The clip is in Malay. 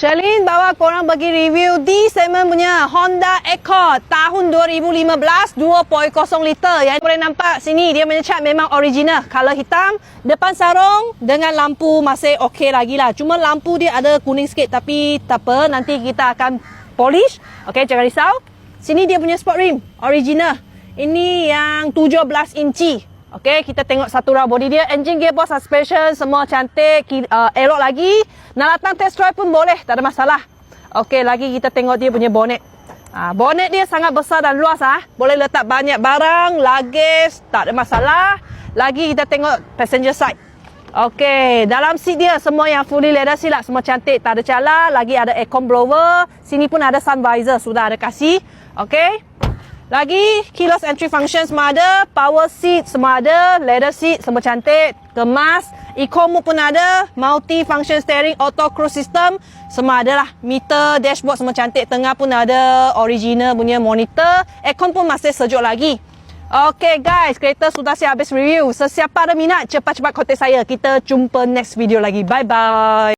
Shalin bawa korang bagi review di segmen punya Honda Accord tahun 2015 2.0 liter. Yang boleh nampak sini dia punya cat memang original, color hitam, depan sarung dengan lampu masih okey lagi lah. Cuma lampu dia ada kuning sikit tapi tak apa, nanti kita akan polish. Okey, jangan risau. Sini dia punya sport rim original. Ini yang 17 inci. Okey, kita tengok satu raw body dia, engine, gearbox, suspension semua cantik, elok lagi. Nak datang test drive pun boleh, tak ada masalah. Okey, lagi kita tengok dia punya bonnet. Bonnet dia sangat besar dan luas boleh letak banyak barang, luggage, tak ada masalah. Lagi kita tengok passenger side. Okey, dalam seat dia semua yang fully leather seat lah, semua cantik, tak ada calar. Lagi ada aircon blower, sini pun ada sun visor, sudah ada kasih. Okey. Lagi keyless entry function semua ada, power seat semua ada, leather seat semua cantik, kemas, eco mode pun ada, multi function steering, auto cruise system semua ada lah, meter, dashboard semua cantik, tengah pun ada original punya monitor, aircon pun masih sejuk lagi. Okay guys, kereta sudah siap habis review. Sesiapa ada minat, cepat-cepat kontak saya. Kita jumpa next video lagi. Bye bye.